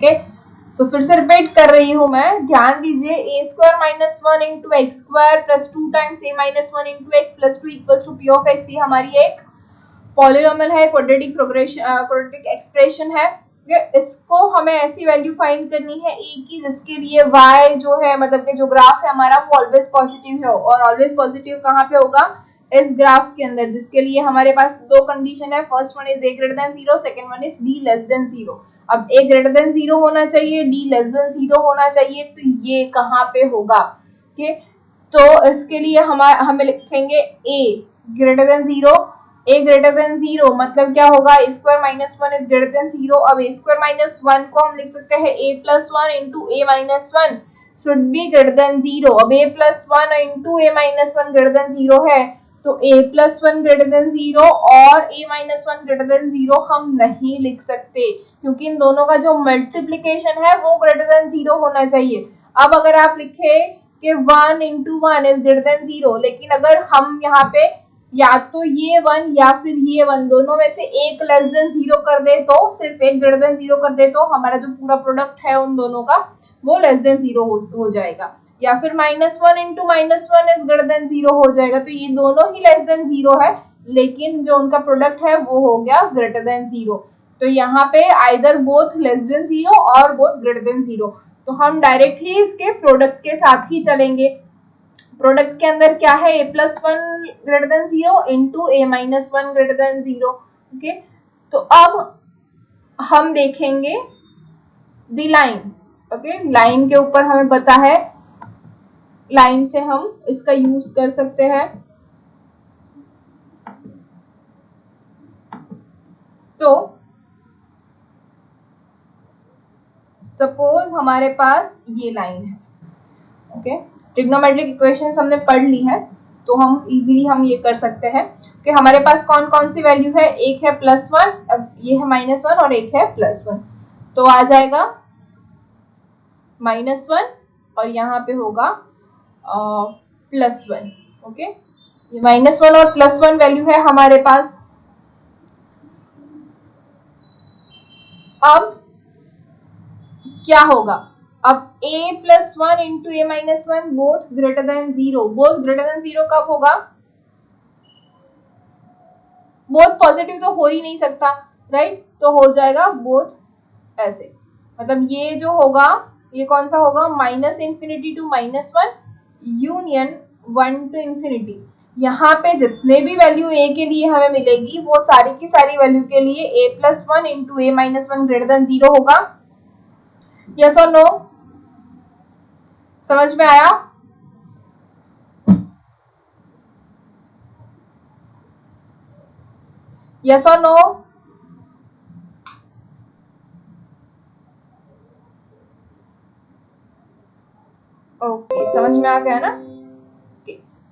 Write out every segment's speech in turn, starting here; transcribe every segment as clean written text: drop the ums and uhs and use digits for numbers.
Okay, सो फिर से repeat कर रही हूं मैं, ध्यान दीजिए, a square minus one into x square plus 2 times a minus one into x plus 2 equals to p of x, ये हमारी एक पॉलिनोमियल है, क्वाड्रेटिक प्रोग्रेशन क्वाड्रेटिक एक्सप्रेशन है। इसको हमें ऐसी वैल्यू फाइंड करनी है ए की जिसके लिए y जो है मतलब कि जो ग्राफ है हमारा वो ऑलवेज पॉजिटिव है, और ऑलवेज पॉजिटिव कहाँ पे होगा, इस ग्राफ के अंदर, जिसके लिए हमारे पास दो कंडीशन है, first one is a greater than 0, second one is d less than 0। अब a ग्रेटर देन 0 होना चाहिए, d लेस देन 0 होना चाहिए, तो ये कहाँ पे होगा, ठीक, तो इसके लिए हमें लिखेंगे a greater than 0, a greater than 0 मतलब क्या होगा, a square minus one is greater than 0। अब a स्क्वायर माइनस वन को हम लिख सकते हैं a plus one into a minus one should be greater than 0। अब a plus one into a minus one greater than 0 है, तो a plus one greater than 0 और a minus one greater than 0 हम नहीं लिख सकते, क्योंकि इन दोनों का जो मल्टीप्लीकेशन है वो ग्रेटर देन 0 होना चाहिए। अब अगर आप लिखे कि 1 into one is greater than 0, लेकिन अगर हम यहाँ पे या तो ये 1 या फिर ये 1 दोनों में से एक लेस देन 0 कर दे, तो सिर्फ एक ग्रेटर देन 0 कर दे, तो हमारा जो पूरा प्रोडक्ट है उन दोनों का वो लेस देन 0 हो जाएगा, या फिर minus one into minus one is greater than 0 हो जाएगा। तो ये दोनों ही लेस देन 0 है, लेकिन जो उनका प्रोडक्ट है वो हो गया ग्रेटर देन 0। तो यहाँ पे आइदर बोथ लेस देन 0 और बोथ ग्रेटर देन 0, तो हम डायरेक्टली इसके प्रोडक्ट के साथ ही चलेंगे। प्रोडक्ट के अंदर क्या है, a plus one greater than 0 into a minus one greater than 0। Okay, तो अब हम देखेंगे द लाइन। ओके, लाइन के ऊपर हमें पता है, लाइन से हम इसका यूज कर सकते हैं। तो सपोज हमारे पास ये लाइन है, ओके, ट्रिग्नोमेट्रिक इक्वेशंस हमने पढ़ ली है, तो हम इजीली हम ये कर सकते हैं कि हमारे पास कौन कौन सी वैल्यू है, एक है प्लस वन, अब ये है माइनस वन और एक है प्लस वन, तो आ जाएगा माइनस वन और यहाँ पे होगा प्लस वन। ओके, ये माइनस वन और प्लस वन वैल्यू है हमारे पास। अब क्या होगा, अब a plus one into a minus one both greater than 0, both greater than 0 कब होगा, बोथ पॉजिटिव तो हो ही नहीं सकता, राइट, तो हो जाएगा बोथ ऐसे, मतलब ये जो होगा ये कौन सा होगा, minus infinity to minus one union one to infinity. यहाँ पे जितने भी वैल्यू a के लिए हमें मिलेगी वो सारी की सारी वैल्यू के लिए a plus one into a minus one greater than 0 होगा। यस और नो, समझ में आया? यस और नो? ओके, समझ में आ गया ना?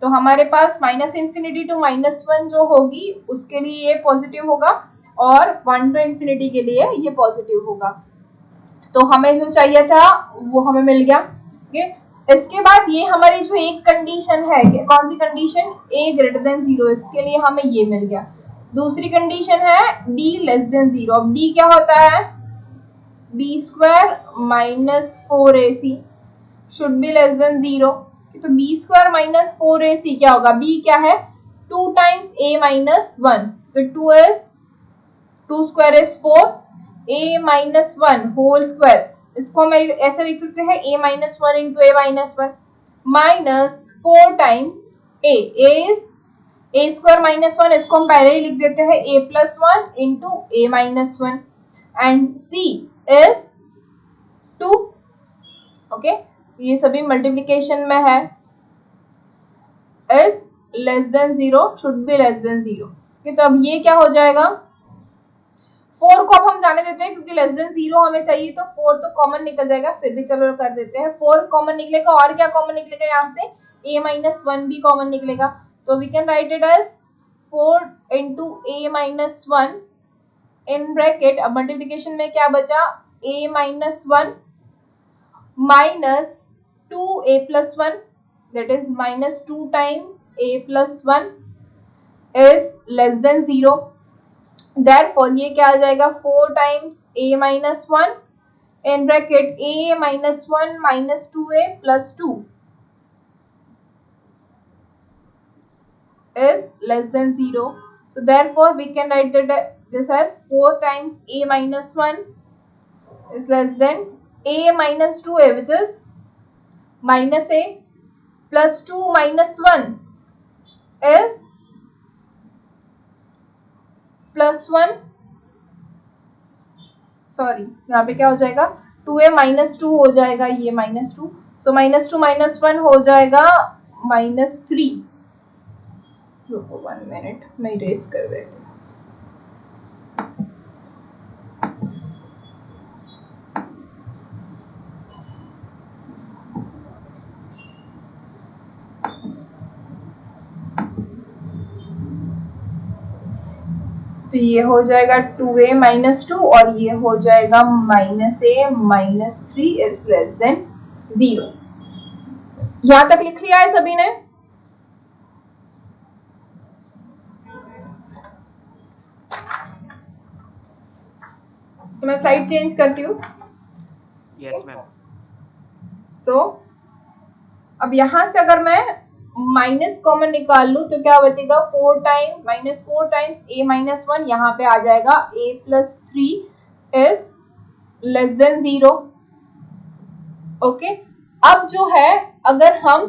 तो हमारे पास minus infinity to minus one जो होगी उसके लिए ये पॉजिटिव होगा, और वन टू इन्फिनिटी के लिए ये पॉजिटिव होगा। तो हमें जो चाहिए था वो हमें मिल गया। ओके, इसके बाद ये हमारी जो एक कंडीशन है, कौन सी कंडीशन, a ग्रेटर देन 0, इसके लिए हमें ये मिल गया। दूसरी कंडीशन है d लेस देन 0। अब d क्या होता है, b square minus 4ac should be less than 0। तो b स्क्वायर माइनस 4ac क्या होगा, b क्या है, 2 टाइम्स a माइनस वन, तो 2 square is 4, a minus one whole square, इसको हम ऐसे लिख सकते हैं a minus one into a minus one minus 4 times a is a square minus one, इसको हम पहले ही लिख देते हैं a plus one into a minus one, and c is 2। Okay, ये सभी मल्टीप्लीकेशन में है, is less than 0 should be less than 0। तो अब ये क्या हो जाएगा, 4 को अब हम जाने देते हैं क्योंकि लेस देन 0 हमें चाहिए, तो 4 तो कॉमन निकल जाएगा, फिर भी चलो कर देते हैं, 4 कॉमन निकलेगा, और क्या कॉमन निकलेगा यहाँ से, a माइनस वन भी कॉमन निकलेगा, तो we can write it as 4 into a minus one in bracket. अब मल्टीप्लीकेशन में क्या बचा, a minus one minus 2a plus one, that is minus 2 times a plus 1 is less than 0. Therefore ये क्या आ जाएगा, 4 times a minus 1 in bracket a minus 1 minus 2a plus 2 is less than 0. So therefore we can write that this as 4 times a minus 1 is less than a minus 2a, which is minus a, plus 2 minus 1 is plus 1. Sorry, यहाँ पे क्या हो जाएगा, 2a minus 2 हो जाएगा, ये minus 2, so minus 2 minus 1 हो जाएगा माइनस 3. रुको 1 मिनट, मैं इरेज कर देती हूँ. तो ये हो जाएगा 2a माइनस 2 और ये हो जाएगा minus a minus 3 is less than 0. यहां तक लिख लिया है सभी ने? तो मैं स्लाइड चेंज करती हूँ. Yes ma'am. सो अब यहां से अगर मैं माइनस कॉमन निकाल लूं तो क्या बचेगा, 4 time minus 4 times a minus 1, यहाँ पे आ जाएगा a plus 3 is less than 0. Okay, अब जो है अगर हम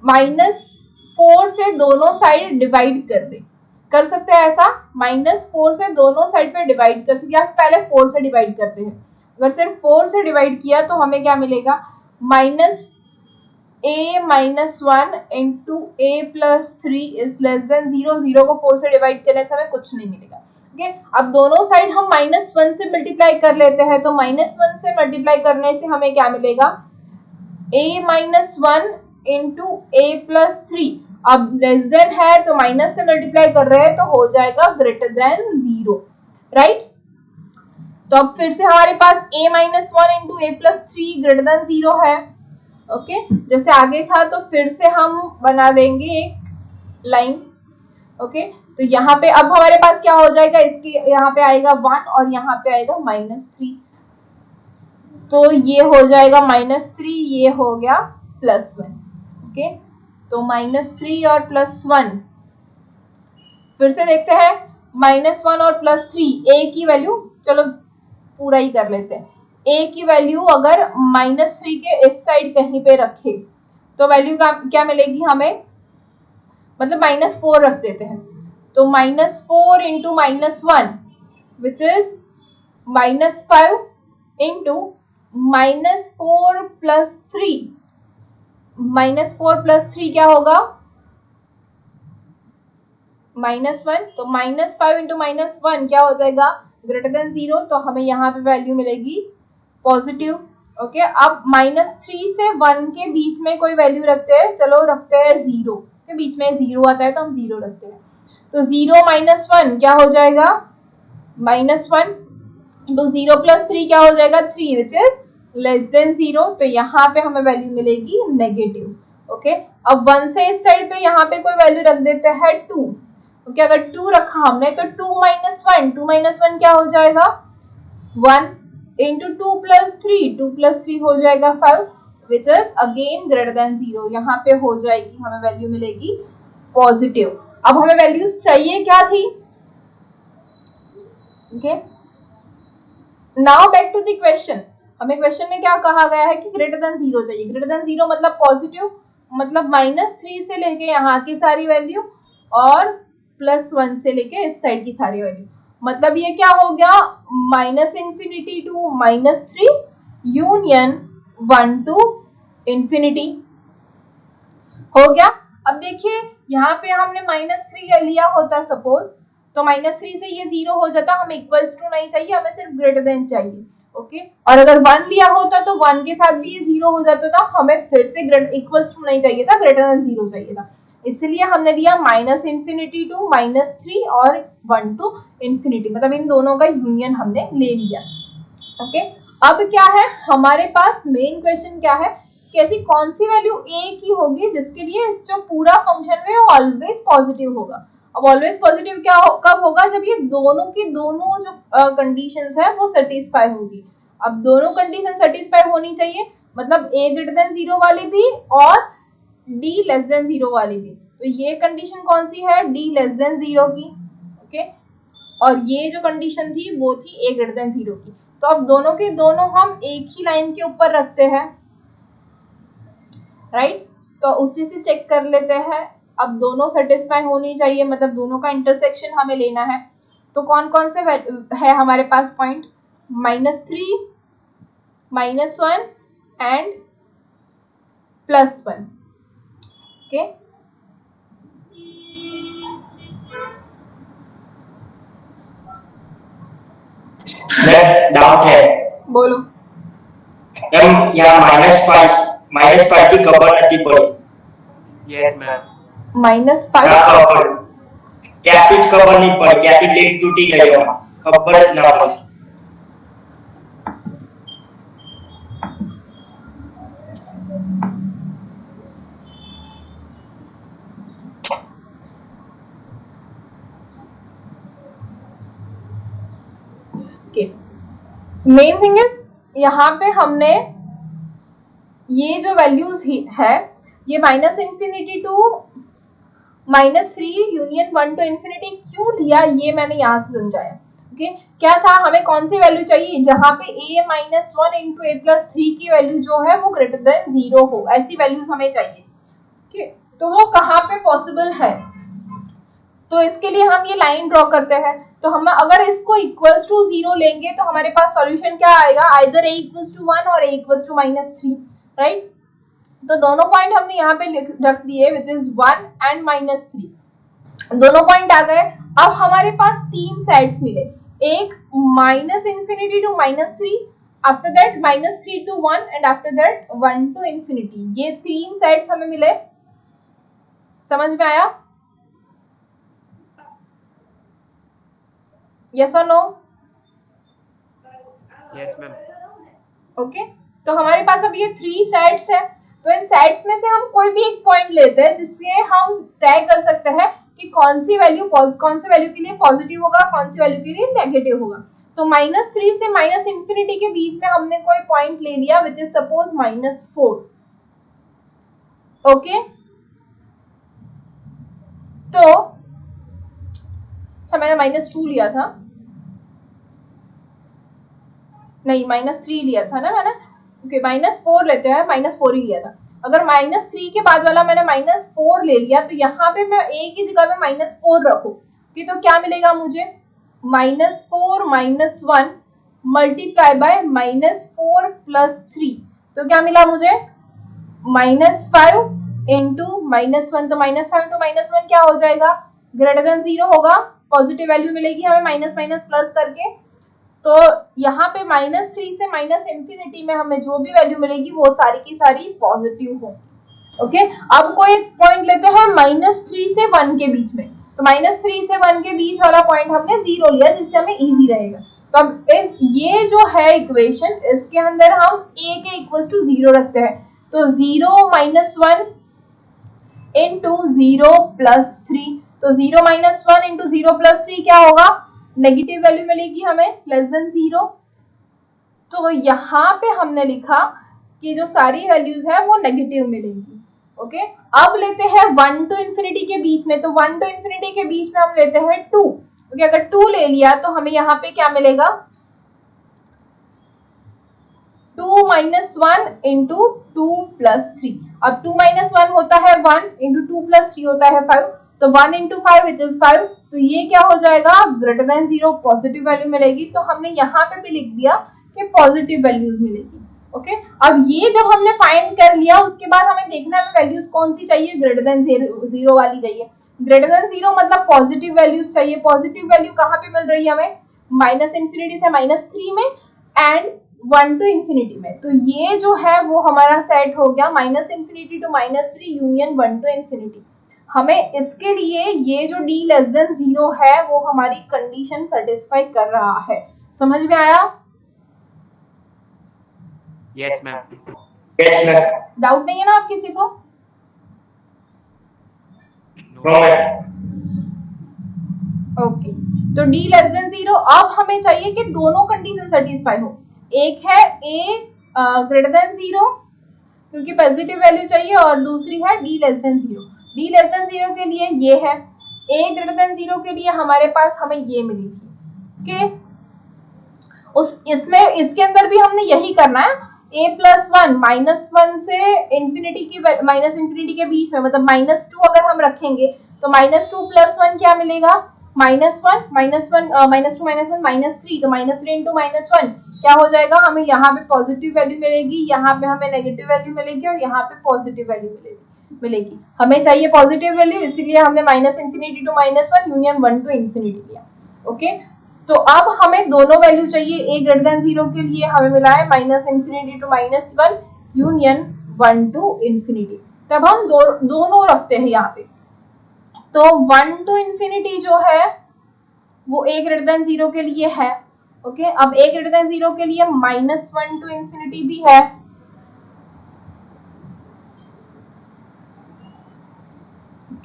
-4 से दोनों साइड डिवाइड कर दे, कर सकते हैं ऐसा, -4 से दोनों साइड पे डिवाइड कर सकते हैं. पहले 4 से डिवाइड करते हैं. अगर सिर्फ 4 से डिवाइड किया तो हमें क्या मिलेगा, minus a minus 1 into a plus 3 is less than 0. 0 को 4 से डिवाइड करने से हमें कुछ नहीं मिलेगा. ओके, अब दोनों साइड हम -1 से मल्टीप्लाई कर लेते हैं, तो -1 से मल्टीप्लाई करने से हमें क्या मिलेगा, a minus 1 into a plus 3. अब लेस देन है तो माइनस से मल्टीप्लाई कर रहे हैं तो हो जाएगा ग्रेटर देन 0, राइट. तो अब फिर से हमारे पास a minus 1 into a plus 3 greater than 0 है. ओके, जैसे आगे था तो फिर से हम बना देंगे एक लाइन. ओके, तो यहाँ पे अब हमारे पास क्या हो जाएगा, इसके यहाँ पे आएगा 1 और यहाँ पे आएगा -3, तो ये हो जाएगा -3, ये हो गया +1. ओके, तो -3 और +1 फिर से देखते हैं. -1 और +3 a की वैल्यू, चलो पूरा ही कर लेते हैं. a की वैल्यू अगर -3 के इस साइड कहीं पे रखे तो वैल्यू क्या मिलेगी हमें, मतलब -4 रख देते हैं, तो -4 into -1 which is -5 into -4 plus 3. -4 plus 3 क्या होगा, -1, तो -5 इंटू -1 क्या हो जाएगा, ग्रेटर देन 0. तो हमें यहाँ पे वैल्यू मिलेगी पॉजिटिव. ओके, अब -3 से 1 के बीच में कोई वैल्यू रखते हैं, चलो रखते हैं 0 के बीच में, 0 आता है तो हम 0 रखते हैं. तो 0 माइनस 1 क्या हो जाएगा, -1 इंटू 0 प्लस 3 क्या हो जाएगा, 3 विच इज लेस देन 0. तो यहाँ पे हमें वैल्यू मिलेगी नेगेटिव. ओके, अब 1 से इस साइड पे यहाँ पे कोई वैल्यू रख देते हैं 2. ओके, अगर 2 रखा हमने तो 2 माइनस 1 क्या हो जाएगा, 1 इंटू 2 प्लस 3 हो जाएगा 5 which is again greater than 0. यहाँ पे हो जाएगी, हमें वैल्यू मिलेगी पॉजिटिव. अब हमें वैल्यूज चाहिए क्या थी. Okay, now back to the question. हमें क्वेश्चन में क्या कहा गया है कि ग्रेटर देन 0 चाहिए. ग्रेटर देन 0 मतलब पॉजिटिव, मतलब -3 से लेके यहाँ की सारी वैल्यू और +1 से लेके इस साइड की सारी वैल्यू. मतलब ये क्या हो गया, -∞ टू -3 यूनियन 1 टू ∞ हो गया. अब देखिए यहाँ पे हमने -3 लिया होता सपोज, तो -3 से ये 0 हो जाता, हमें इक्वल्स टू नहीं चाहिए, हमें सिर्फ ग्रेटर देन चाहिए. ओके, और अगर 1 लिया होता तो 1 के साथ भी ये 0 हो जाता था, हमें फिर से इक्वल्स टू नहीं चाहिए था, ग्रेटर देन 0 चाहिए था. इसलिए हमने दिया -∞ टू -3 और 1 टू ∞, मतलब इन दोनों का यूनियन हमने ले लिया. ओके, अब क्या है हमारे पास, मेन क्वेश्चन क्या है कि ऐसी कौन सी वैल्यू a की होगी जिसके लिए जो पूरा फंक्शन है वो ऑलवेज पॉजिटिव होगा. अब ऑलवेज पॉजिटिव कब होगा, जब ये दोनों की दोनों जो कंडीशंस है वो सेटिस्फाई होगी. अब दोनों कंडीशन सेटिस्फाई होनी चाहिए, मतलब a ग्रेटर देन 0 वाली भी और d लेस देन 0 वाली भी। तो ये कंडीशन कौन सी है, d लेस देन 0 की, ओके। और ये जो कंडीशन थी वो थी a ग्रेटर देन 0 की। तो अब दोनों के दोनों हम एक ही लाइन के ऊपर रखते हैं, राइट। तो उसी से चेक कर लेते हैं। अब दोनों सेटिस्फाई होनी चाहिए, मतलब दोनों का इंटरसेक्शन हमें लेना है। तो कौन कौन से है हमारे पास point, -3, -1 and +1, okay. Ma'am doubt है बोलो। मैम, यहाँ -5 की खबर નથી પડી। Yes, ma'am. -5 ના ખબર, ક્યાંથી જ ખબર નહીં પડી, ક્યાંથી લીક તૂટી ગયો ખબર જ ના પડી। मेन थिंग इज यहाँ पे हमने ये जो वैल्यूज है ये -∞ टू -3 यूनियन 1 टू इंफिनिटी क्यों लिया, ये मैंने यहाँ से समझाया, ओके। क्या था, हमें कौन सी वैल्यू चाहिए, जहाँ पे a -1 इंटू a+3 की वैल्यू जो है वो ग्रेटर देन 0 हो, ऐसी वैल्यूज हमें चाहिए, ओके। तो वो कहाँ पे पॉसिबल है, तो इसके लिए हम ये लाइन ड्रॉ करते हैं। तो हम अगर इसको इक्वल्स टू 0 लेंगे तो हमारे पास सॉल्यूशन क्या आएगा, आइदर a इक्वल्स टू 1 और a इक्वल्स टू -3, राइट। तो दोनों पॉइंट हमने यहाँ पे रख दिए विच इज 1 एंड -3, दोनों पॉइंट आ गए। अब हमारे पास तीन साइड्स मिले, एक -∞ to -3, after that -3 to 1 and after that 1 to infinity, ये तीन साइड्स हमें मिले। समझ में आया, यस और नो? Yes, ma'am. ओके। तो हमारे पास अब ये 3 सेट्स है, तो इन सेट्स में से हम कोई भी एक पॉइंट लेते हैं जिससे हम तय कर सकते हैं कि कौन सी वैल्यू के लिए पॉजिटिव होगा, कौन सी वैल्यू के लिए नेगेटिव होगा। तो -3 से -∞ के बीच में हमने कोई पॉइंट ले लिया विच इज सपोज -4, ओके। तो अच्छा मैंने -2 लिया था, नहीं -3 लिया था ना मैंने, ओके। -4 लेते हैं, -4 ही लिया था। अगर -3 के बाद वाला मैंने -4 ले लिया तो यहाँ पे मैं a की जगह में -4 रखूं, तो क्या मिलेगा मुझे, -4 -1 मल्टीप्लाई बाय -4 + 3, तो क्या मिला मुझे, -5 इंटू -1, तो -5 टू -1 क्या हो जाएगा, ग्रेटर देन 0 होगा, पॉजिटिव वैल्यू मिलेगी हमें माइनस माइनस प्लस करके। तो यहाँ पे -3 से -∞ में हमें जो भी वैल्यू मिलेगी वो सारी की सारी पॉजिटिव होंगी, ओके। अब कोई पॉइंट लेते हैं -3 से 1 के बीच में, तो -3 से 1 के बीच वाला पॉइंट हमने 0 लिया जिससे हमें इजी रहेगा। तो अब ये जो है इक्वेशन, इसके अंदर हम a के इक्वल्स टू 0 रखते हैं, तो 0 -1 इंटू 0 + 3, तो 0 -1 इंटू 0 + 3 क्या होगा, नेगेटिव वैल्यू मिलेगी हमें, लेस देन 0। तो यहाँ पे हमने लिखा कि जो सारी वैल्यूज है वो नेगेटिव मिलेंगी, ओके। अब लेते हैं 1 टू इंफिनिटी के बीच में, तो 1 टू इंफिनिटी के बीच में हम लेते हैं 2, ओके। अगर 2 ले लिया तो हमें यहाँ पे क्या मिलेगा, 2 -1 इंटू 2 + 3, अब 2 -1 होता है 1 इंटू 2 + 3 होता है 5, तो 1 इंटू 5 विच इज 5, तो ये क्या हो जाएगा, ग्रेटर देन 0, पॉजिटिव वैल्यू मिलेगी। तो हमने यहाँ पे भी लिख दिया कि पॉजिटिव वैल्यूज मिलेगी, ओके। अब ये जब हमने फाइंड कर लिया उसके बाद हमें देखना है वैल्यूज कौन सी चाहिए, ग्रेटर देन 0 वाली चाहिए। ग्रेटर देन 0 मतलब पॉजिटिव वैल्यूज चाहिए। पॉजिटिव वैल्यू कहाँ पे मिल रही है हमें, -∞ से -3 में एंड 1 टू इंफिनिटी में। तो ये जो है वो हमारा सेट हो गया -∞ टू -3 यूनियन 1 टू इंफिनिटी। हमें इसके लिए ये जो d लेस देन 0 है वो हमारी कंडीशन सेटिस्फाई कर रहा है। समझ में आया? Yes, ma'am. Yes, ma'am. Doubt नहीं है ना आप किसी को? No, ma'am. ओके। तो d लेस देन 0, अब हमें चाहिए कि दोनों कंडीशन सेटिस्फाई हो, एक है a ग्रेटर देन 0 क्योंकि पॉजिटिव वैल्यू चाहिए, और दूसरी है d less than 0। d less than 0 के लिए ये है, a ग्रेटर देन 0 के लिए हमारे पास हमें ये मिली थी। ओके, इसमें इसके अंदर भी हमने यही करना है, a+1 -1 से इंफिनिटी की माइनस इंफिनिटी के बीच में, मतलब -2 अगर हम रखेंगे तो -2 + 1 क्या मिलेगा, -1 -1 -2 -1 -3, तो -3 × -1 क्या हो जाएगा, हमें यहाँ पे पॉजिटिव वैल्यू मिलेगी, यहाँ पे हमें नेगेटिव वैल्यू मिलेगी, और यहाँ पे पॉजिटिव वैल्यू मिलेगी। हमें चाहिए पॉजिटिव वैल्यू, इसीलिए हमने -∞ to -1 यूनियन 1 to इंफिनिटी लिया। ओके, तो अब हमें दोनों वैल्यू चाहिए। a ग्रेटर देन 0 के लिए हमें मिला है -∞ to -1 यूनियन 1 to इंफिनिटी। तब हम दोनों रखते हैं यहाँ पे, तो 1 to इंफिनिटी जो है वो a ग्रेटर देन 0 के लिए है। ओके, अब a ग्रेटर देन 0 के लिए -1 to इंफिनिटी भी है।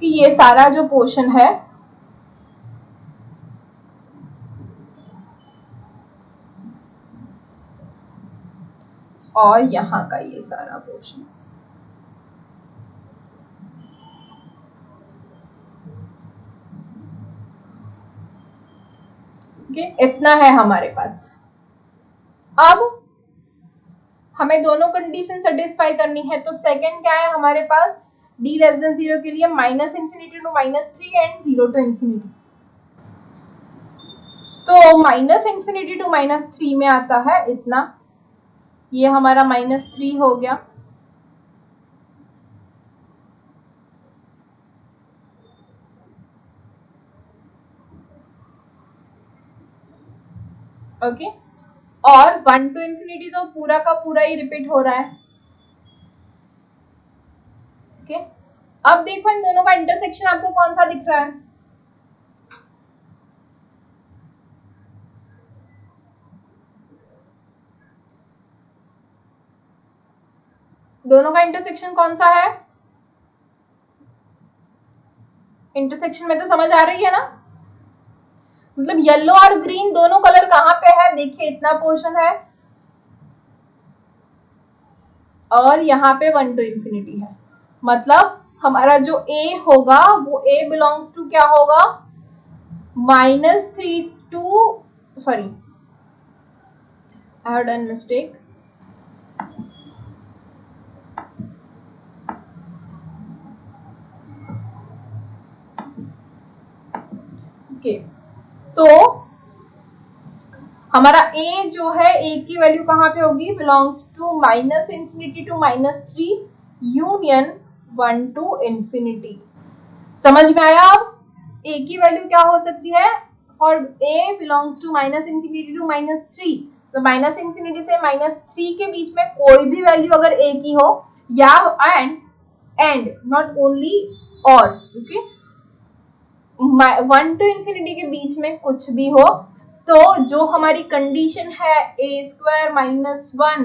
कि ये सारा जो पोर्शन है और यहाँ का ये सारा पोर्शन, इतना है हमारे पास। अब हमें दोनों कंडीशन सेटिस्फाई करनी है, तो सेकंड क्या है हमारे पास, d लेस देन 0 के लिए -∞ to -3 एंड 0 to इंफिनिटी। तो -∞ to -3 में आता है इतना, ये हमारा -3 हो गया। ओके, और 1 to इंफिनिटी तो पूरा का पूरा ही रिपीट हो रहा है। ओके, अब देखो इन दोनों का इंटरसेक्शन आपको कौन सा दिख रहा है, दोनों का इंटरसेक्शन कौन सा है, इंटरसेक्शन में तो समझ आ रही है ना, मतलब येलो और ग्रीन दोनों कलर कहाँ पे है, देखिए इतना पोर्शन है, और यहाँ पे 1 to इंफिनिटी है। मतलब हमारा जो a होगा वो a बिलोंग्स टू क्या होगा, -3 to, sorry I have done mistake, okay, तो हमारा a जो है, a की वैल्यू कहाँ पे होगी, belongs to -∞ to -3 union 1 to infinity. समझ में आया? अब a की वैल्यू क्या हो सकती है, for a belongs to -∞ to -3, तो -∞ से -3 के बीच में कोई भी वैल्यू अगर a की हो, या एंड नॉट ओनली और, ओके, 1 to इंफिनिटी के बीच में कुछ भी हो, तो जो हमारी कंडीशन है a² - 1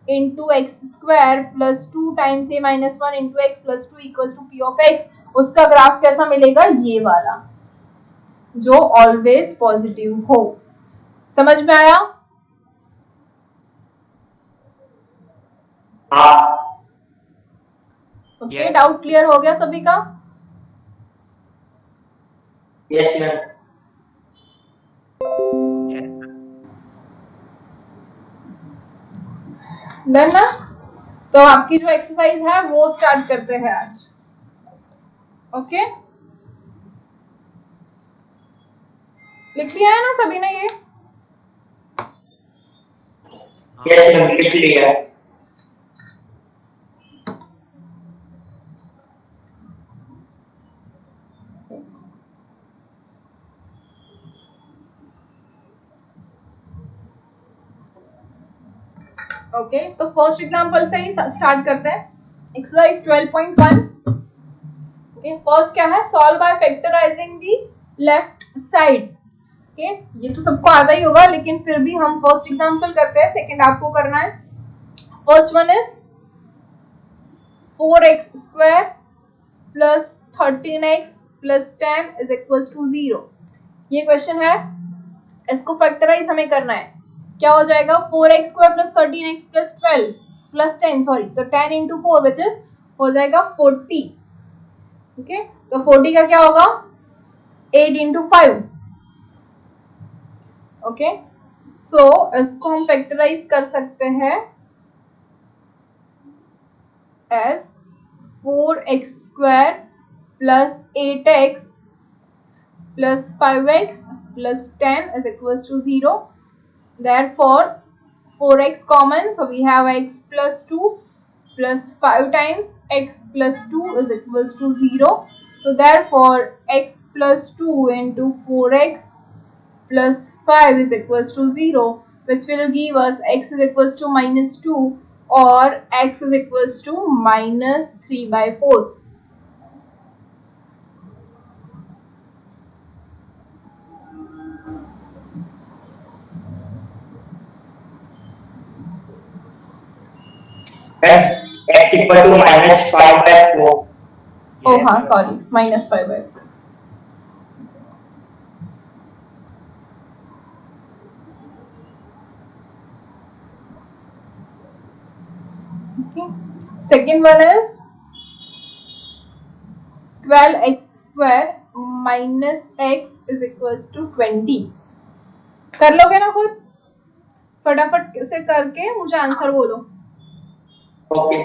into x² plus 2 times a - 1 into x plus 2 equals to p of x, उसका ग्राफ कैसा मिलेगा, ये वाला जो ऑलवेज पॉजिटिव हो। समझ में आया? ओके, डाउट क्लियर हो गया सभी का? Yes ma'am. डन ना? तो आपकी जो एक्सरसाइज है वो स्टार्ट करते हैं आज। ओके, लिख लिया है ना सभी ने ये? यस मैम, लिख लिया। ओके, तो फर्स्ट एग्जांपल से ही स्टार्ट करते हैं। एक्सरसाइज 12.1। ओके, फर्स्ट क्या है, solve by factorising the left side. Okay, ये तो सबको आता ही होगा, लेकिन फिर भी हम फर्स्ट एग्जांपल करते हैं, सेकंड आपको करना है। First one is 4x² plus 13x plus 10 is equals to 0। ये क्वेश्चन है, इसको फैक्टराइज हमें करना है। क्या हो जाएगा 4x square plus 13x plus 12 plus 10 sorry, तो 10 इंटू 4 विच इज हो जाएगा 40. ओके, तो 40 का क्या होगा 8 इंटू 5. ओके, सो इसको हम फैक्टराइज कर सकते हैं as 4x square plus 8x plus 5x plus 10 is equals to 0. Therefore 4x common, so we have x plus 2 plus 5 times x plus 2 is equals to 0. So therefore x plus 2 into 4x plus 5 is equals to 0, which will give us x is equals to minus 2 or x is equals to minus 3 by 4. And x equal to minus 5 by 4. Oh Yes, हाँ ma'am. sorry, minus 5 by 4. Okay. Second one is 12x square minus x is equals to 20. कर लोगे ना खुद, फटाफट से करके मुझे answer बोलो. Okay.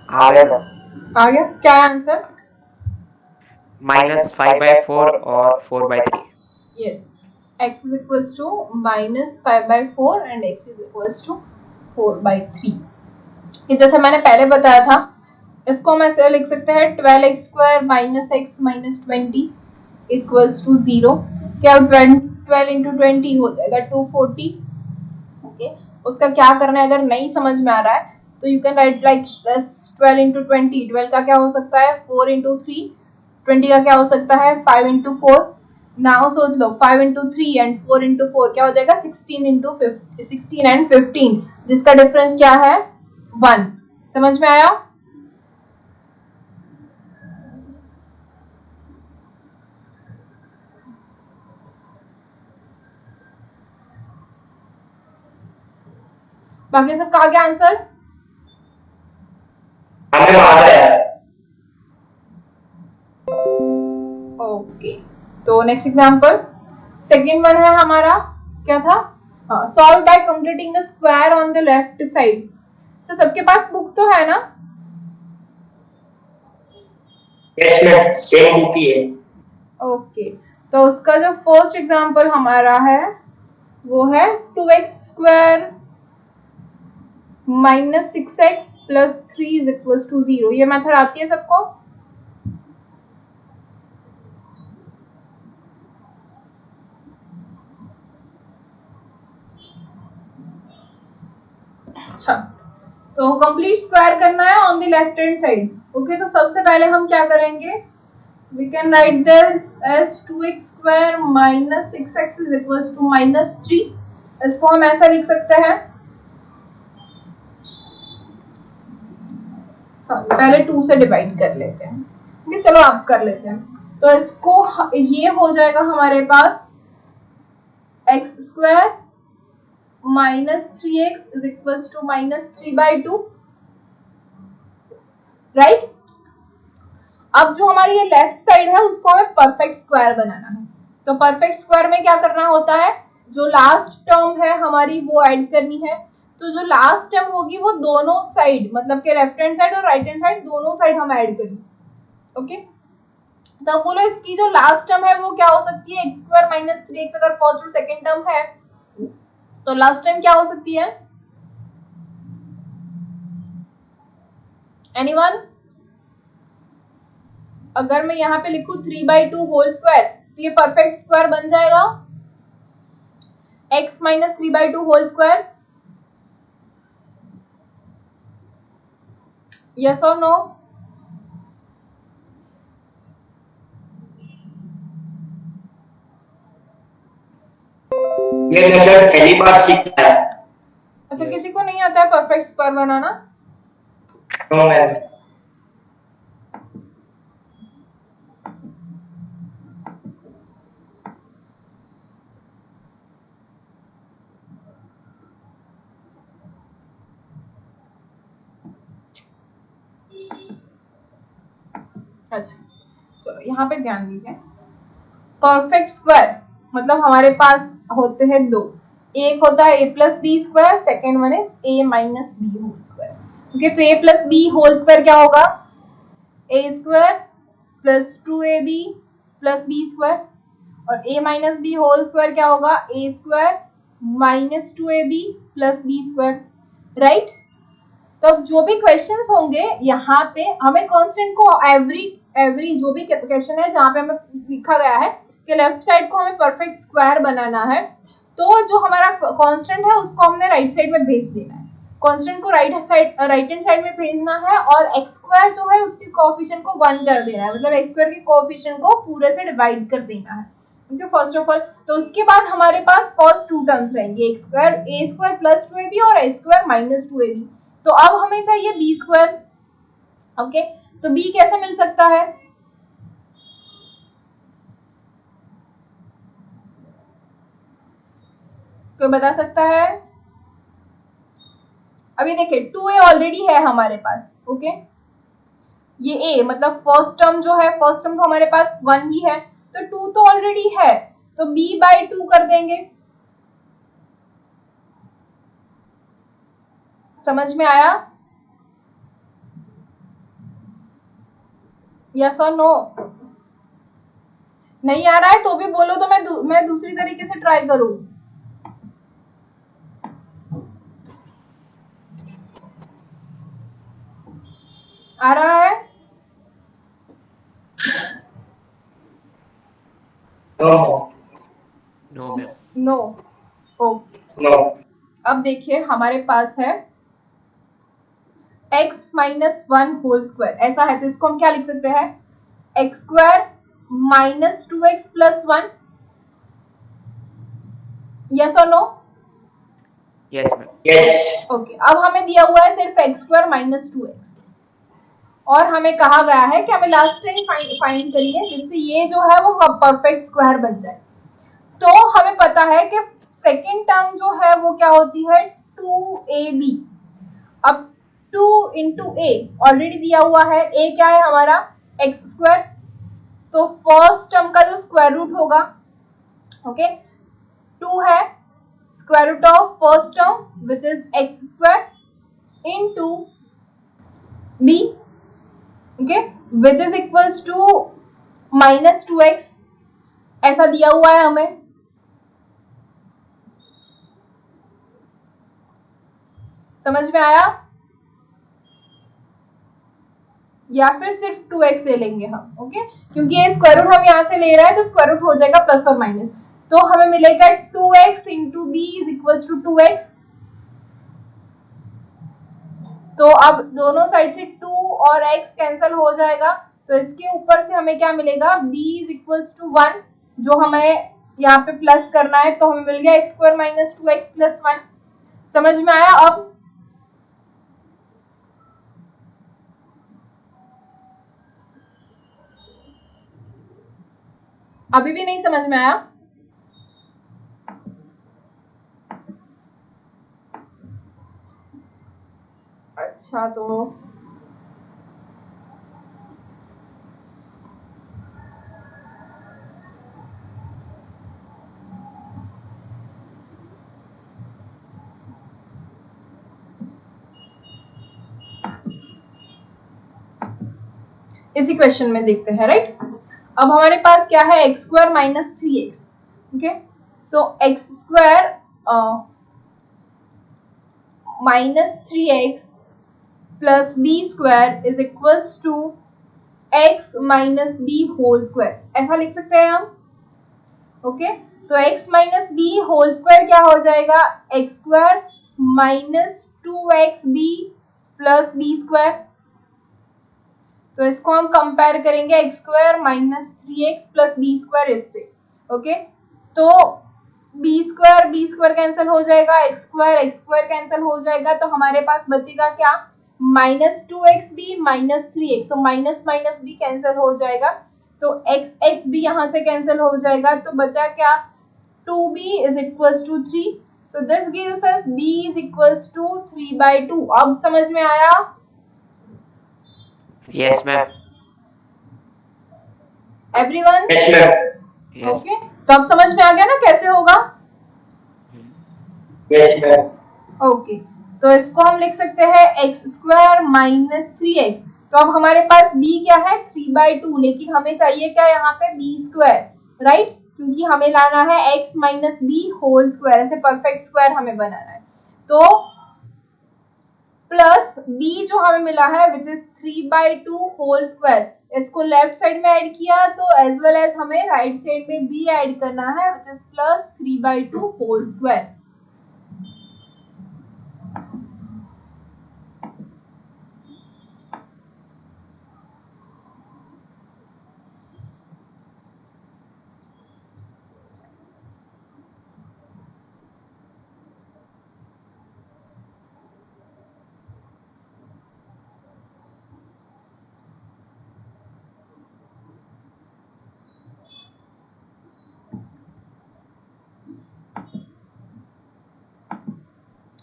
आ गया मैम. आ गया क्या है आंसर? Minus 5 by 4 और 4 by 3. Yes, x is equals to minus 5 by 4 and x is equals to 4 by 3. ये जैसे मैंने पहले बताया था, इसको हम ऐसे लिख सकते हैं 12x square minus x minus 20 equals to 0. क्या 12 इंटू 20 हो जाएगा 240. ओके, उसका क्या करना है अगर नहीं समझ में आ रहा है तो you can write like this 12 into 20. 12 का क्या हो सकता है 4 इंटू 3. 20 का क्या हो सकता है 5 इंटू 4. नाउ सोच लो 5 इंटू 3 एंड 4 इंटू 4 क्या हो जाएगा 16 इंटू 16 एंड 15, जिसका डिफरेंस क्या है 1. समझ में आया? बाकी सबका आ गया आंसर? हमें आ गया. ओके, तो नेक्स्ट एग्जांपल सेकंड वन है हमारा, क्या था, solve by completing a square on the left side. तो सबके पास बुक तो है ना? यस मैम, सेम बुक ही है. ओके, तो उसका जो फर्स्ट एग्जांपल हमारा है वो है 2x square minus 6x plus 3 is equal to 0. ये मेथड आती है सबको? अच्छा, तो कंप्लीट स्क्वायर करना है on the left hand side. Okay, तो सबसे पहले हम क्या करेंगे, we can write this as 2x square minus 6x is equals to -3। इसको हम ऐसा लिख सकते हैं, सॉरी पहले 2 से डिवाइड कर लेते हैं। ओके, चलो आप कर लेते हैं। तो इसको ये हो जाएगा हमारे पास x square minus 3x is equals to -3/2, right. अब जो हमारी ये लेफ्ट साइड है उसको हमें परफेक्ट स्क्वायर बनाना है। तो परफेक्ट स्क्वायर में क्या करना होता है, जो लास्ट टर्म है हमारी वो ऐड करनी है। तो जो लास्ट टर्म होगी वो दोनों साइड, मतलब कि लेफ्ट हैंड साइड और राइट हैंड साइड दोनों साइड हम ऐड करेंगे। ओके, तो बोलो इसकी जो लास्ट टर्म है वो क्या हो सकती है, x स्क्वायर माइनस 3x। अगर फर्स्ट और सेकेंड टर्म है तो लास्ट टर्म क्या हो सकती है, एनीवन? अगर मैं यहाँ पे लिखूं 3/2 होल स्क्वायर तो ये परफेक्ट स्क्वायर बन जाएगा x minus 3/2 whole square. Yes और नो? ये मेथड पहली बार सीखा है। अच्छा, किसी को नहीं आता है परफेक्ट स्क्वायर बनाना? No ma'am. अच्छा, चलो यहाँ पे ध्यान दीजिए। परफेक्ट स्क्वायर मतलब हमारे पास होते हैं दो, एक होता है a plus b square, second one is a minus b whole square. Okay, तो a plus b whole square क्या होगा, a square plus 2ab plus b square, और a minus b whole square क्या होगा, a square minus 2ab plus b square, right. तो अब जो भी क्वेश्चंस होंगे यहाँ पे हमें कांस्टेंट को एवरी जो भी क्वेश्चन है जहाँ पे हमें लिखा गया है कि लेफ्ट साइड को हमें परफेक्ट स्क्वायर बनाना है, तो जो हमारा कांस्टेंट है उसको हमने राइट साइड में भेज देना है। कांस्टेंट को राइट हैंड साइड में भेजना है और x स्क्वायर जो है उसके कोएफिशिएंट को 1 कर देना है, मतलब x स्क्वायर के कोएफिशिएंट को पूरे से डिवाइड कर देना है। ओके, फर्स्ट ऑफ ऑल तो उसके बाद हमारे पास फर्स्ट टू टर्म्स रहेंगे, x square a square plus 2ab और a स्क्वायर माइनस 2ab। तो अब हमें चाहिए b स्क्वायर। ओके, तो b कैसे मिल सकता है, कोई बता सकता है? अभी देखिए 2a ऑलरेडी है हमारे पास। ओके, ये a मतलब फर्स्ट टर्म जो है, फर्स्ट टर्म तो हमारे पास 1 ही है, तो 2 तो ऑलरेडी है, तो b/2 कर देंगे। समझ में आया? यस और नो? नहीं आ रहा है तो भी बोलो, तो मैं दूसरी तरीके से ट्राई करूं। आ रहा है? No ma'am. No. Okay, no. अब देखिए हमारे पास है x माइनस 1 होल स्क्वायर, ऐसा है तो इसको हम क्या लिख सकते हैं, x square minus 2x plus 1। Yes और no? Yes ma'am. Yes. Okay, अब हमें दिया हुआ है सिर्फ x स्क्वायर माइनस 2x और हमें कहा गया है कि हमें लास्ट टाइम फाइंड करनी है जिससे ये जो है वो परफेक्ट स्क्वायर बन जाए। तो हमें पता है कि सेकेंड टर्म जो है वो क्या होती है, 2ab। अब 2 इंटू a ऑलरेडी दिया हुआ है, a क्या है हमारा x स्क्वायर, तो फर्स्ट टर्म का जो स्क्वायर रूट होगा, ओके 2 है square root of first term which is x square into b, okay which is equals to minus 2x, ऐसा दिया हुआ है हमें। समझ में आया? या फिर सिर्फ 2x ले लेंगे हम, ओके क्योंकि ये स्क्वायर रूट हम यहाँ से ले रहे हैं तो स्क्वायर रूट हो जाएगा प्लस और माइनस, तो हमें मिलेगा 2x into b is equal to 2x। तो अब दोनों साइड से 2 और x कैंसिल हो जाएगा, तो इसके ऊपर से हमें क्या मिलेगा, b इज इक्वल्स टू 1, जो हमें यहाँ पे प्लस करना है, तो हमें मिल गया x square minus 2x plus 1। समझ में आया? अब अभी भी नहीं समझ में आया? अच्छा, तो इसी क्वेश्चन में देखते हैं, राइट। अब हमारे पास क्या है, x square minus 3x, okay. So x square minus 3x plus b square is equals to x minus b whole square, ऐसा लिख सकते हैं हम, ओके। तो x minus b whole square क्या हो जाएगा, x square minus 2xb plus b square. तो इसको हम कंपेयर करेंगे x square minus 3x plus b square इससे, ओके। तो बी स्क्वायर कैंसिल हो जाएगा, एक्स स्क्वायर कैंसिल हो जाएगा, तो हमारे पास बचेगा क्या, माइनस 2xb माइनस 3x, तो माइनस माइनस बी कैंसिल हो जाएगा, तो x भी यहाँ से कैंसिल हो जाएगा, तो बचा क्या, 2b is equals to 3। So this gives us b is equals to 3/2। अब समझ में आया? Yes, ma'am. Everyone? Yes ma'am. Yes. Okay, तो अब समझ में आ गया ना कैसे होगा? Yes ma'am. ओके, तो इसको हम लिख सकते हैं एक्स स्क्वायर माइनस 3x। तो अब हमारे पास b क्या है, 3/2, लेकिन हमें चाहिए क्या यहाँ पे, b स्क्वायर, राइट, क्योंकि हमें लाना है x minus b whole square, ऐसे परफेक्ट स्क्वायर हमें बनाना है। तो प्लस b जो हमें मिला है विच इज 3/2 होल स्क्वायर, इसको लेफ्ट साइड में ऐड किया, तो एज वेल एज हमें राइट साइड में b ऐड करना है which is plus 3/2 whole square.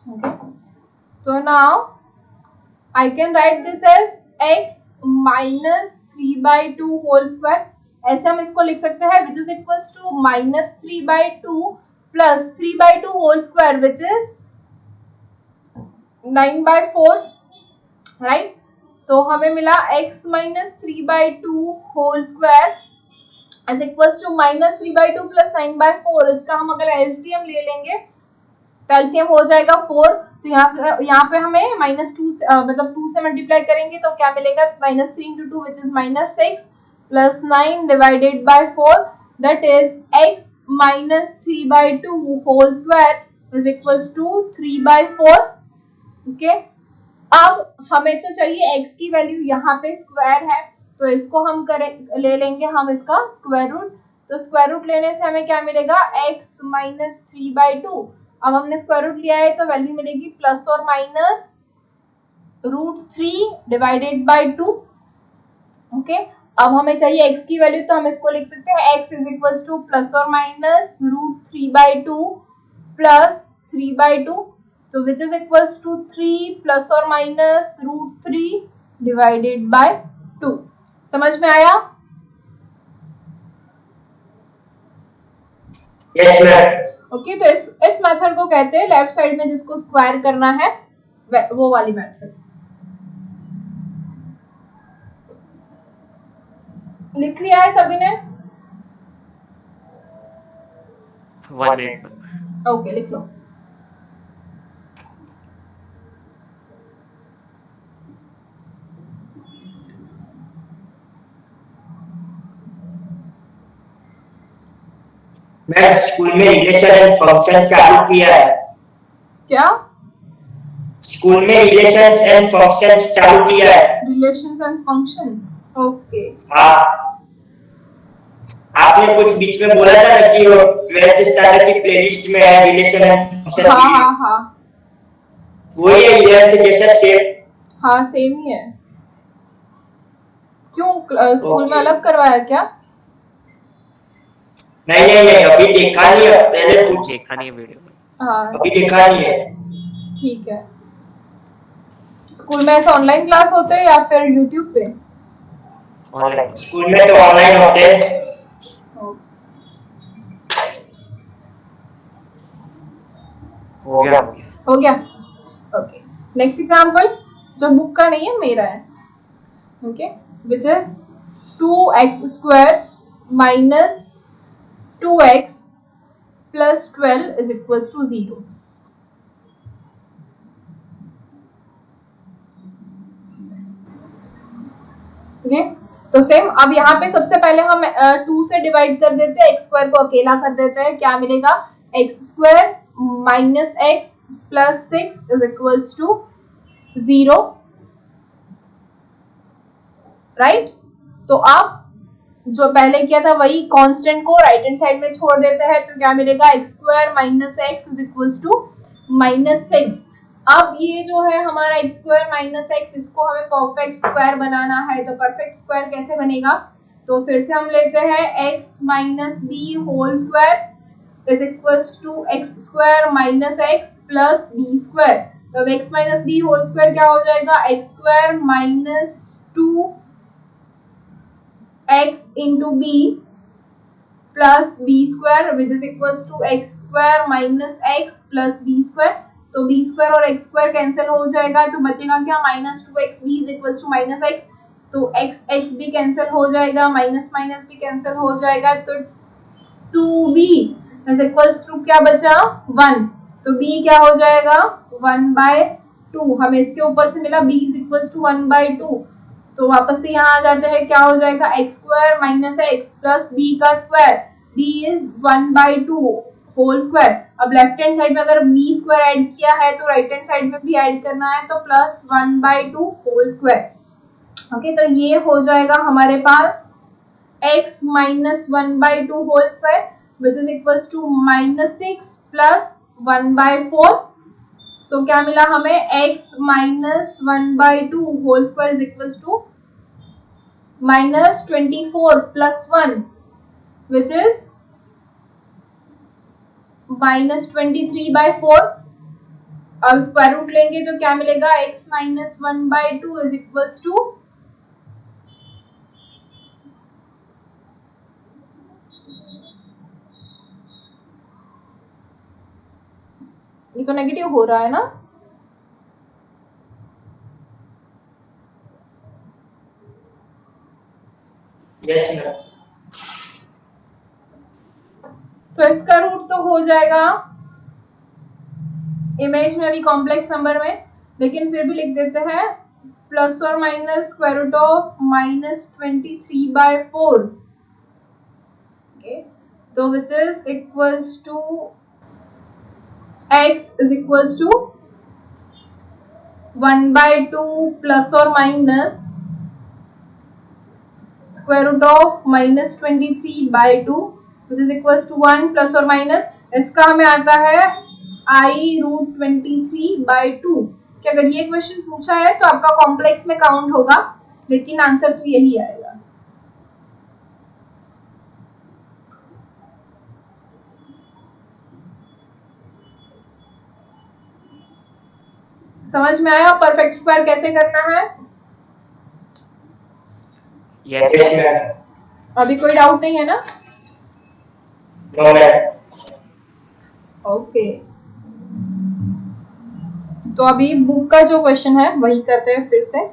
Okay, so now I can write this as x minus 3/2 whole square, ऐसे हम इसको लिख सकते हैं which is equals to minus 3/2 plus 3/2 whole square which is 9/4, right। तो हमें मिला x minus 3/2 whole square is equals to minus 3/2 plus 9/4। इसका हम अगर LCM ले लेंगे तो एलसीएम हो जाएगा 4, तो यहाँ पे हमें -2 मतलब 2 से मल्टीप्लाई करेंगे तो क्या मिलेगा, -3 into 2 which is -6 plus 9 divided by 4 that is x minus 3/2 whole square is equals to 3/4, okay. अब हमें तो चाहिए x की वैल्यू, यहाँ पे स्क्वायर है तो इसको हम ले लेंगे हम इसका स्क्वायर रूट, तो स्क्वायर रूट लेने से हमें क्या मिलेगा, x minus 3/2। अब हमने स्क्वायर रूट लिया है तो वैल्यू मिलेगी प्लस और माइनस √3 डिवाइडेड बाय 2, ओके। अब हमें चाहिए x की वैल्यू, तो हम इसको लिख सकते हैं x is equals to plus और माइनस √3/2 प्लस 3/2, तो which is equals to 3 plus और माइनस √3 डिवाइडेड बाय 2। समझ में आया? Yes ma'am. ओके, तो इस मेथड को कहते हैं लेफ्ट साइड में जिसको स्क्वायर करना है वो वाली मेथड। लिख लिया है सभी ने? 1 minute. ओके, लिख लो। मैं स्कूल में रिलेशन एंड फंक्शन चालू किया है। क्या? स्कूल में रिलेशंस एंड फंक्शंस चालू किया है। Relations and function, okay. हाँ, आपने कुछ बीच में बोला था ना कि वो 12th स्टैंडर्ड की प्लेलिस्ट में है रिलेशन एंड फंक्शन हाँ वीडियो, हाँ हाँ वही है 11th जैसा सेम। हाँ, सेम ही है। क्यों स्कूल में ओके। अलग करवाया क्या? नहीं नहीं नहीं, अभी देखा नहीं है, पहले पूछ, देखा नहीं वीडियो में। हाँ अभी देखा नहीं है। ठीक है। स्कूल में ऐसा ऑनलाइन क्लास होते हैं या फिर यूट्यूब पे? ऑनलाइन। स्कूल में तो ऑनलाइन होते हैं। हो गया हो गया। हो गया, ओके। नेक्स्ट एग्जांपल जो बुक का नहीं है, मेरा है, okay, which is 2x² minus 2x plus 12 is equals to 0. Okay, तो सेम अब यहाँ पे सबसे पहले हम 2 से डिवाइड कर देते हैं, x स्क्वायर को अकेला कर देते हैं, क्या मिलेगा? x² minus x plus 6 is equals to 0, right? तो आप जो पहले किया था वही कांस्टेंट को राइट हैंड साइड में छोड़ देते हैं, तो क्या मिलेगा? x² minus x is equals to -6। अब ये जो है हमारा x² minus x, इसको हमें परफेक्ट स्क्वायर बनाना है, तो परफेक्ट स्क्वायर कैसे बनेगा? तो फिर से हम लेते हैं x minus b whole square is equals to x² minus x plus b²। तो अब x minus b whole square क्या हो जाएगा? x² minus 2x into b plus b² which is equals to x² minus x plus b²। तो b² और x² cancel हो जाएगा, तो बचेगा क्या? -2xb is equals to -x। तो x भी कैंसिल हो जाएगा, माइनस माइनस भी कैंसिल हो जाएगा, तो 2b is equals to क्या बचा? 1। तो b क्या हो जाएगा? 1/2। हमें इसके ऊपर से मिला b is equals to 1/2। तो वापस से यहाँ आ जाते हैं, क्या हो जाएगा? x² minus x plus b का square, b is 1/2 whole square. अब लेफ्ट हैंड साइड में अगर b² ऐड किया है तो राइट हैंड साइड में भी ऐड करना है, तो प्लस 1/2 होल स्क्वायर। ओके, तो ये हो जाएगा हमारे पास x minus 1/2 whole square which is equals to -6 plus 1/4। So क्या मिला हमें? x minus 1/2 whole square is equals to -24 plus 1 which is -23/4। अब स्क्वायर रूट लेंगे तो क्या मिलेगा? x minus 1/2 is equals to ये तो नेगेटिव हो रहा है ना? Yes ma'am. तो इसका रूट तो हो जाएगा इमेजिनरी कॉम्प्लेक्स नंबर में, लेकिन फिर भी लिख देते हैं प्लस और minus square root of -23/4। Okay, तो which is equals to x is equals to 1/2 plus or minus square root of -23/2 which is equals to 1 plus or minus, इसका हमें आता है i√23/2। कि अगर ये क्वेश्चन पूछा है तो आपका कॉम्प्लेक्स में काउंट होगा, लेकिन आंसर तो यही आएगा। समझ में आया परफेक्ट स्क्वायर कैसे करना है? Yes ma'am. अभी कोई डाउट नहीं है ना? No ma'am. ओके, तो अभी बुक का जो क्वेश्चन है वही करते हैं फिर से।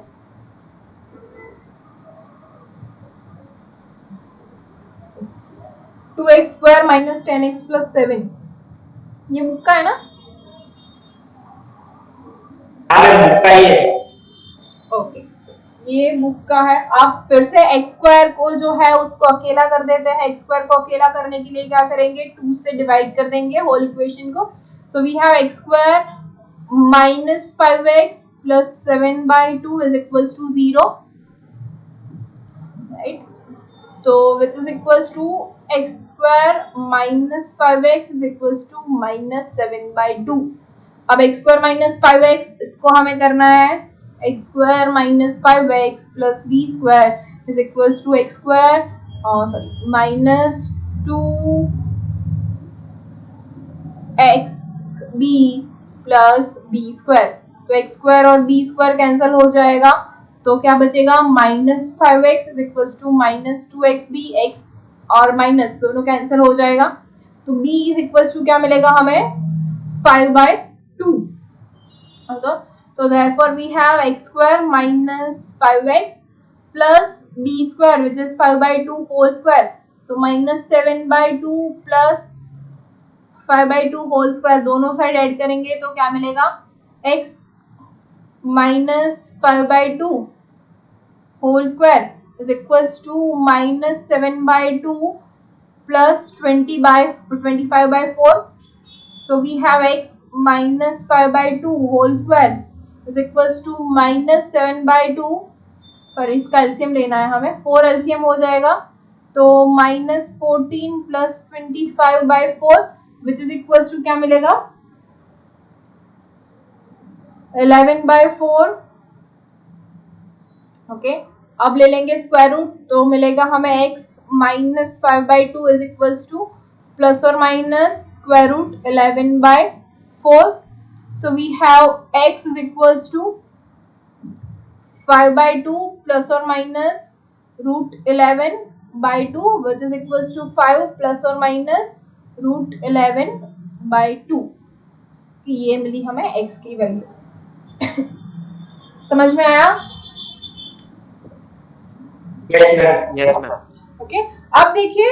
(2x² - 10x + 7) ये बुक का है ना? बुक का ही है। ओके, ये बुक का है। आप फिर से x² को जो है उसको अकेला कर देते हैं। x² को अकेला करने के लिए क्या करेंगे? 2 से डिवाइड कर देंगे होल इक्वेशन को। So we have x² minus 5x plus 7 by 2 is equals to 0, right? So which is equals to x square minus 5x is equals to minus 7 by 2. अब x square minus 5x इसको हमें करना है x square minus 5x plus b square is equals to x square minus 2xb plus b square. तो x square और b square cancel हो जाएगा, तो क्या बचेगा minus 5x is equal to minus 2xb, x और माइनस दोनों कैंसिल हो जाएगा, तो b इज इक्वल टू क्या मिलेगा हमें 5/2. तो therefore we have x square minus 5x plus b square which is 5/2 whole square. So minus 7/2 plus 5/2 whole square, दोनों साइड ऐड करेंगे तो क्या मिलेगा x minus 5/2 whole square is equals to minus 7/2 plus 25/4. So we have x minus 5/2 whole square is equals to minus 7/2, sorry इसका LCM लेना है हमें, 4 LCM हो जाएगा, तो minus 14 plus 25/4 which is equals to क्या मिलेगा 11/4. ओके, अब ले लेंगे स्क्वायर रूट, तो मिलेगा हमें x minus 5/2 is equals to plus और minus square root 11/4. So we have x is equals to 5/2 plus और minus root 11/2 which is equals to 5 plus और माइनस रूट 11/2. ये मिली हमें x की वैल्यू. समझ में आया? Yes ma'am. ओके, अब देखिए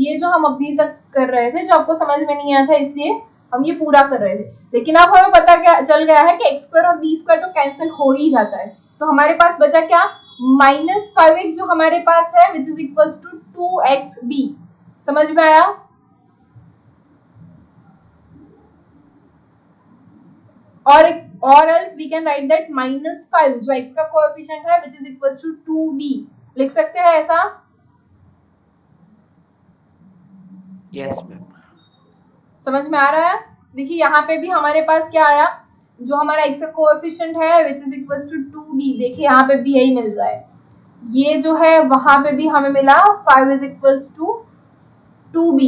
ये जो हम अभी तक कर रहे थे, जो आपको समझ में नहीं आया था इसलिए हम ये पूरा कर रहे थे, लेकिन अब हमें पता क्या चल गया है कि एक्स स्क्वायर और बी स्क्वायर तो कैंसिल हो ही जाता है, तो हमारे पास बचा क्या माइनस 5x जो हमारे पास है which is equals to 2xb. समझ में आया? और else we can write that minus 5 जो x का कोएफिशिएंट है which is equals to 2b. लिख सकते हैं ऐसा? Yes ma'am. समझ में आ रहा है? देखिए यहाँ पे भी हमारे पास क्या आया, जो हमारा x का कोएफिशिएंट है which is equals to 2b. देखिए यहाँ पे भी यही मिल रहा है, ये जो है वहां पे भी हमें मिला 5 is equals to 2b.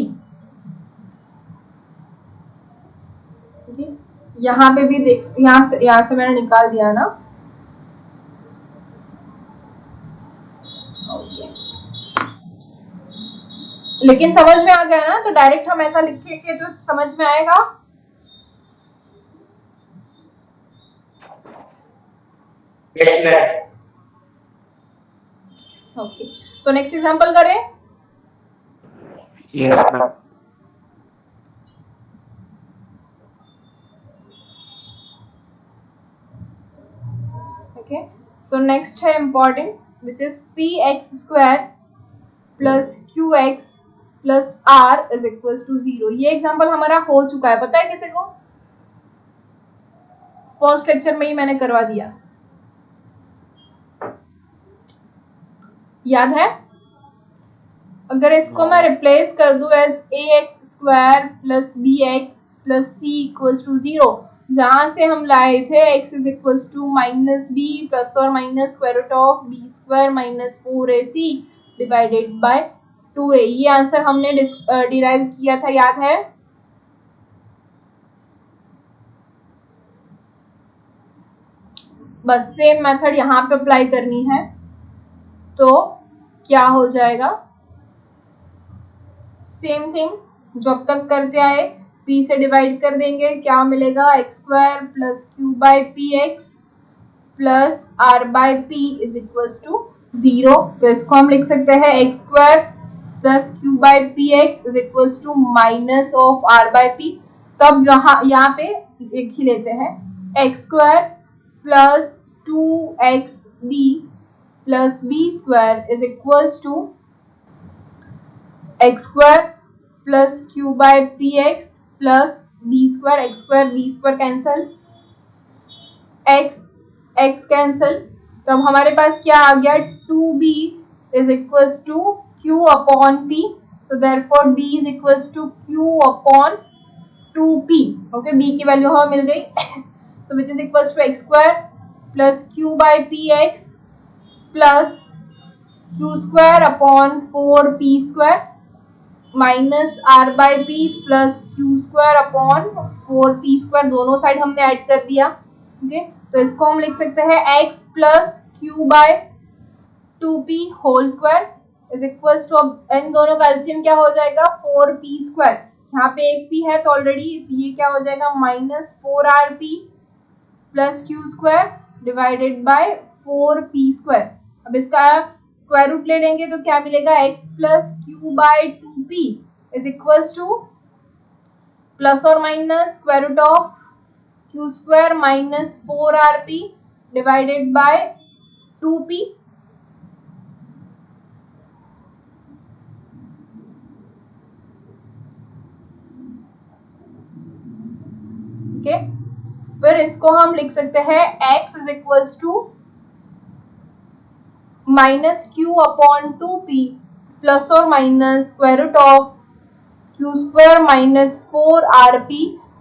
यहाँ पे भी देख, यहाँ से मैंने निकाल दिया ना. लेकिन समझ में आ गया ना, तो डायरेक्ट हम ऐसा लिखेंगे तो समझ में आएगा. Yes ma'am. Okay, so next example करें. Yes ma'am. Okay, so next है important which is px square plus qx plus r is equals to 0. ये एग्जांपल हमारा हो चुका है, पता है किसी को? फर्स्ट लेक्चर में ही मैंने करवा दिया, याद है? अगर इसको मैं रिप्लेस कर दूं as ax square plus bx plus c equals to 0, जहां से हम लाए थे x is equals to minus b plus और minus square root of b square minus 4ac divided by 2a. ये आंसर हमने डिराइव किया था, याद है? बस सेम मेथड यहाँ पे अप्लाई करनी है, तो क्या हो जाएगा सेम थिंग जो अब तक करते आए, p से डिवाइड कर देंगे, क्या मिलेगा x square plus q by p x plus r by p is equals to 0. तो इसको हम लिख सकते हैं x square plus q by p x is equals to minus of r by p. तो अब यहाँ पे लिख ही लेते हैं x square plus 2xb plus b square is equals to x square plus q by p x plus b square, x square B square cancel, x cancel, तो अब हमारे पास क्या आ गया 2b is equals to q upon p, so therefore b is equals to q upon 2p. Okay, b की value हमें मिल गई तो which is equals to x square plus q by px plus q square upon 4p square minus r by p plus q square upon 4p square, दोनों side हमने add कर दिया. Okay, तो इसको हम लिख सकते हैं x plus q by 2p whole square is equals to, अब इन दोनों का एलसीएम क्या हो जाएगा 4p स्क्वायर, यहाँ पे एक p है तो ऑलरेडी, तो ये क्या हो जाएगा minus 4rp plus q square divided by 4p square. अब इसका स्क्वायर रूट ले लेंगे तो क्या मिलेगा x plus q by 2p is equals to plus और minus square root of q square minus 4rp divided by 2p. Okay, फिर इसको हम लिख सकते हैं x is equals to minus q upon 2p plus और minus square root of q square minus 4rp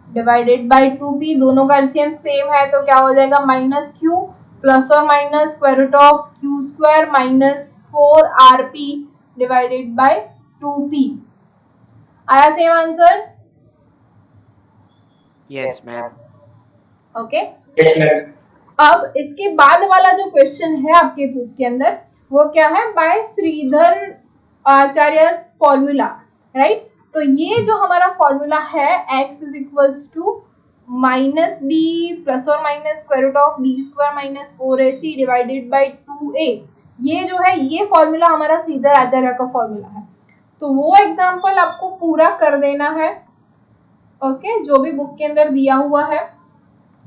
divided by 2p, दोनों का LCM same है तो क्या हो जाएगा माइनस क्यू प्लस और minus square root of q square minus 4rp divided by 2p. आया same answer? Yes, ma'am. Okay, yes ma'am. अब इसके बाद वाला जो क्वेश्चन है आपके बुक के अंदर वो क्या है, by Shridhar Acharya formula, right. तो ये जो हमारा फॉर्मूला है x is equals to minus b plus और minus square root of b square minus 4ac divided by 2a, ये जो है ये फॉर्मूला हमारा श्रीधर आचार्य का फॉर्मूला है. तो वो एग्जाम्पल आपको पूरा कर देना है, ओके, जो भी बुक के अंदर दिया हुआ है.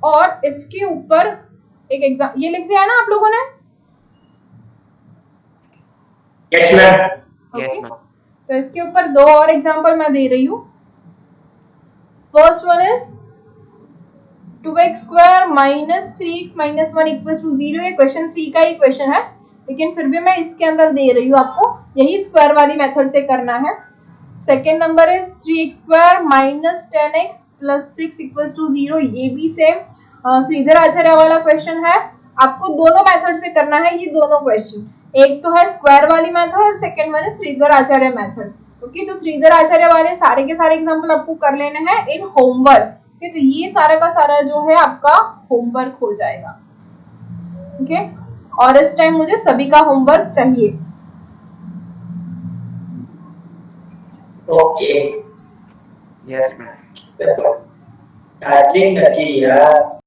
और इसके ऊपर एक एग्जाम ये लिख दिया ना आप लोगों ने? Yes ma'am. Yes, Okay. ma'am. तो इसके ऊपर दो और एग्जांपल मैं दे रही हूँ. First one is 2x square minus 3x minus 1 equals to 0. ये क्वेश्चन 3 का ही क्वेश्चन है, लेकिन फिर भी मैं इसके अंदर दे रही हूँ आपको, यही स्क्वायर वाली मेथड से करना है. Second number is 3x square minus 10x plus 6 equals to 0. ये भी सेम श्रीधर आचार्य वाला क्वेश्चन है. आपको दोनों मेथड से करना है ये दोनों क्वेश्चन, एक तो है स्क्वायर वाली मेथड और सेकेंड वन है श्रीधर आचार्य मेथड. ओके, तो श्रीधर आचार्य वाले सारे के सारे एग्जांपल आपको कर लेने हैं इन होमवर्क. ओके, तो ये सारा का सारा जो है आपका होमवर्क हो जाएगा. ओके, और इस टाइम मुझे सभी का होमवर्क चाहिए. ओके. Yes, ma'am. चार्जिंग नक्की यार.